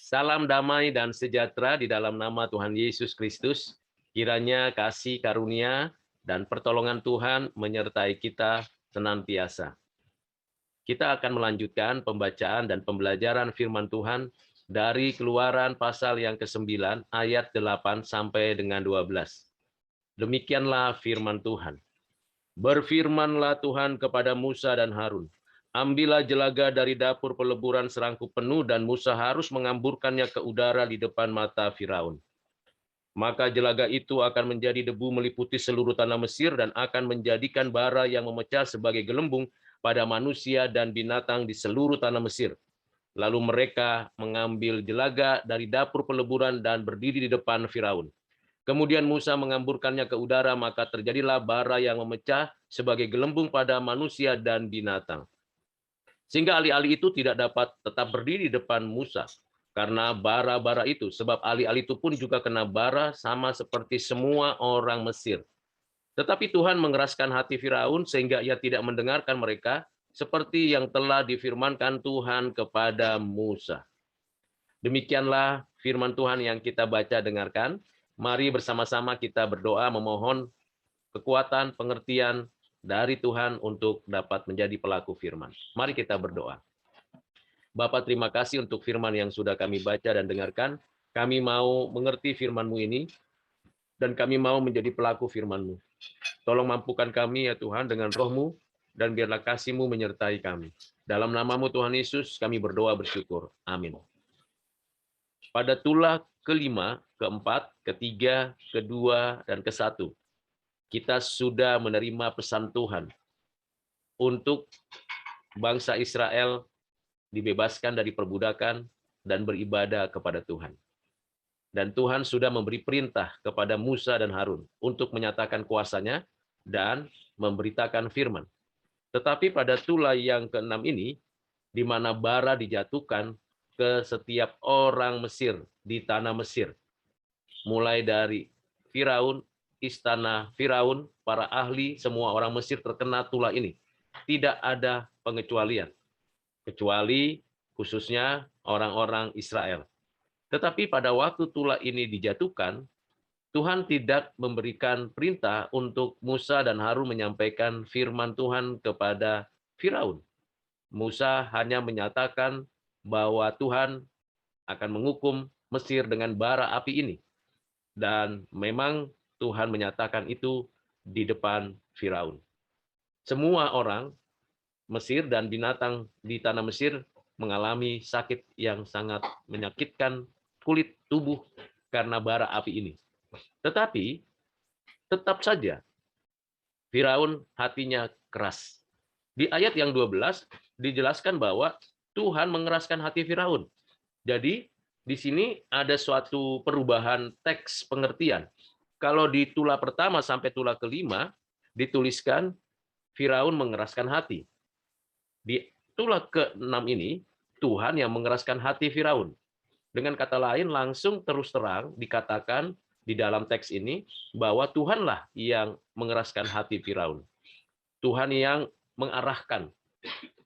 Salam damai dan sejahtera di dalam nama Tuhan Yesus Kristus. Kiranya kasih karunia dan pertolongan Tuhan menyertai kita senantiasa. Kita akan melanjutkan pembacaan dan pembelajaran firman Tuhan dari Keluaran pasal yang ke-9 ayat 8 sampai dengan 12. Demikianlah firman Tuhan. Berfirmanlah Tuhan kepada Musa dan Harun, ambillah jelaga dari dapur peleburan serangkup penuh dan Musa harus mengamburkannya ke udara di depan mata Firaun. Maka jelaga itu akan menjadi debu meliputi seluruh tanah Mesir dan akan menjadikan bara yang memecah sebagai gelembung pada manusia dan binatang di seluruh tanah Mesir. Lalu mereka mengambil jelaga dari dapur peleburan dan berdiri di depan Firaun. Kemudian Musa mengamburkannya ke udara, maka terjadilah bara yang memecah sebagai gelembung pada manusia dan binatang. Sehingga alih-alih itu tidak dapat tetap berdiri di depan Musa, karena bara-bara itu, sebab alih-alih itu pun juga kena bara sama seperti semua orang Mesir. Tetapi Tuhan mengeraskan hati Firaun sehingga ia tidak mendengarkan mereka, seperti yang telah difirmankan Tuhan kepada Musa. Demikianlah firman Tuhan yang kita baca dengarkan. Mari bersama-sama kita berdoa memohon kekuatan, pengertian dari Tuhan untuk dapat menjadi pelaku firman. Mari kita berdoa. Bapa, terima kasih untuk firman yang sudah kami baca dan dengarkan. Kami mau mengerti firman-Mu ini, dan kami mau menjadi pelaku firman-Mu. Tolong mampukan kami ya Tuhan dengan Roh-Mu, dan biarlah kasih-Mu menyertai kami. Dalam nama-Mu Tuhan Yesus, kami berdoa bersyukur. Amin. Pada tulah kelima, keempat, ketiga, kedua, dan ke-1, kita sudah menerima pesan Tuhan untuk bangsa Israel dibebaskan dari perbudakan dan beribadah kepada Tuhan. Dan Tuhan sudah memberi perintah kepada Musa dan Harun untuk menyatakan kuasanya dan memberitakan firman. Tetapi pada tulah yang ke-6 ini, di mana bara dijatuhkan ke setiap orang Mesir di tanah Mesir, mulai dari Firaun, istana Firaun, para ahli, semua orang Mesir terkena tulah ini. Tidak ada pengecualian, kecuali khususnya orang-orang Israel. Tetapi pada waktu tulah ini dijatuhkan, Tuhan tidak memberikan perintah untuk Musa dan Harun menyampaikan firman Tuhan kepada Firaun. Musa hanya menyatakan bahwa Tuhan akan menghukum Mesir dengan bara api ini. Dan memang Tuhan menyatakan itu di depan Firaun. Semua orang Mesir dan binatang di tanah Mesir mengalami sakit yang sangat menyakitkan kulit tubuh karena bara api ini. Tetapi tetap saja Firaun hatinya keras. Di ayat yang 12 dijelaskan bahwa Tuhan mengeraskan hati Firaun. Jadi di sini ada suatu perubahan teks pengertian. Kalau di tulah pertama sampai tulah kelima dituliskan Firaun mengeraskan hati. Di tulah ke-6 ini Tuhan yang mengeraskan hati Firaun. Dengan kata lain langsung terus terang dikatakan di dalam teks ini bahwa Tuhanlah yang mengeraskan hati Firaun. Tuhan yang mengarahkan,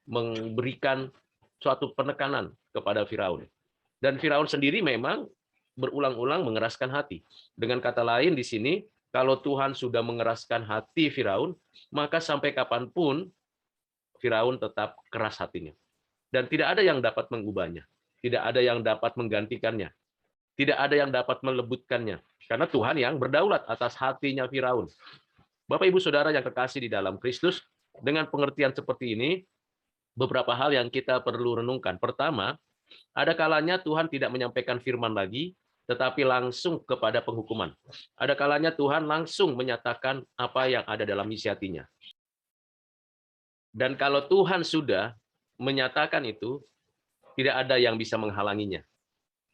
memberikan suatu penekanan kepada Firaun. Dan Firaun sendiri memang berulang-ulang mengeraskan hati. Dengan kata lain di sini, kalau Tuhan sudah mengeraskan hati Firaun, maka sampai kapanpun Firaun tetap keras hatinya. Dan tidak ada yang dapat mengubahnya. Tidak ada yang dapat menggantikannya. Tidak ada yang dapat melebutkannya. Karena Tuhan yang berdaulat atas hatinya Firaun. Bapak, Ibu, Saudara yang kekasih di dalam Kristus, dengan pengertian seperti ini, beberapa hal yang kita perlu renungkan. Pertama, ada kalanya Tuhan tidak menyampaikan firman lagi, tetapi langsung kepada penghukuman. Ada kalanya Tuhan langsung menyatakan apa yang ada dalam isi hatinya. Dan kalau Tuhan sudah menyatakan itu, tidak ada yang bisa menghalanginya.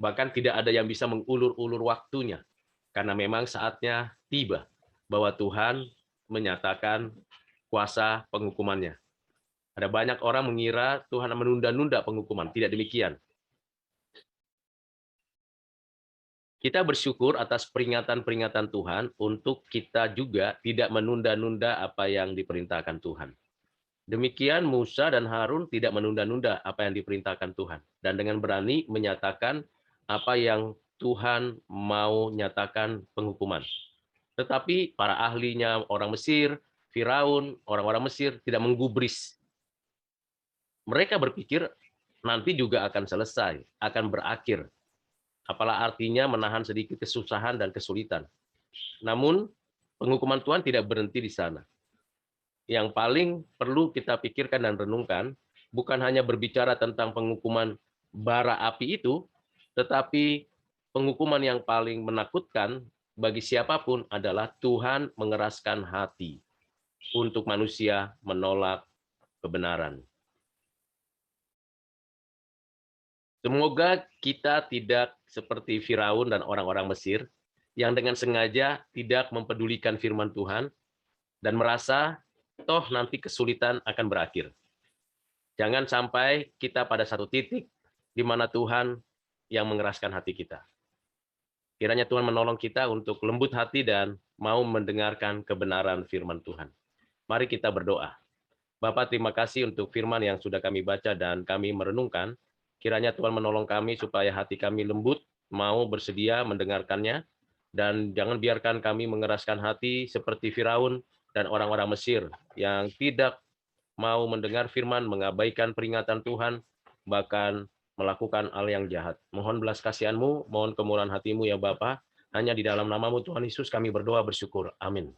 Bahkan tidak ada yang bisa mengulur-ulur waktunya. Karena memang saatnya tiba bahwa Tuhan menyatakan kuasa penghukumannya. Ada banyak orang mengira Tuhan menunda-nunda penghukuman. Tidak demikian. Kita bersyukur atas peringatan-peringatan Tuhan untuk kita juga tidak menunda-nunda apa yang diperintahkan Tuhan. Demikian Musa dan Harun tidak menunda-nunda apa yang diperintahkan Tuhan. Dan dengan berani menyatakan apa yang Tuhan mau nyatakan penghukuman. Tetapi para ahlinya orang Mesir, Firaun, orang-orang Mesir tidak menggubris. Mereka berpikir nanti juga akan selesai, akan berakhir. Apalah artinya menahan sedikit kesusahan dan kesulitan. Namun penghukuman Tuhan tidak berhenti di sana. Yang paling perlu kita pikirkan dan renungkan bukan hanya berbicara tentang penghukuman bara api itu, tetapi penghukuman yang paling menakutkan bagi siapapun adalah Tuhan mengeraskan hati untuk manusia menolak kebenaran. Semoga kita tidak seperti Firaun dan orang-orang Mesir yang dengan sengaja tidak mempedulikan firman Tuhan dan merasa toh nanti kesulitan akan berakhir. Jangan sampai kita pada satu titik di mana Tuhan yang mengeraskan hati kita. Kiranya Tuhan menolong kita untuk lembut hati dan mau mendengarkan kebenaran firman Tuhan. Mari kita berdoa. Bapak, terima kasih untuk firman yang sudah kami baca dan kami merenungkan. Kiranya Tuhan menolong kami supaya hati kami lembut, mau bersedia mendengarkannya, dan jangan biarkan kami mengeraskan hati seperti Firaun dan orang-orang Mesir yang tidak mau mendengar firman, mengabaikan peringatan Tuhan, bahkan melakukan hal yang jahat. Mohon belas kasihan-Mu, mohon kemurahan hati-Mu ya Bapa. Hanya di dalam nama-Mu Tuhan Yesus kami berdoa bersyukur. Amin.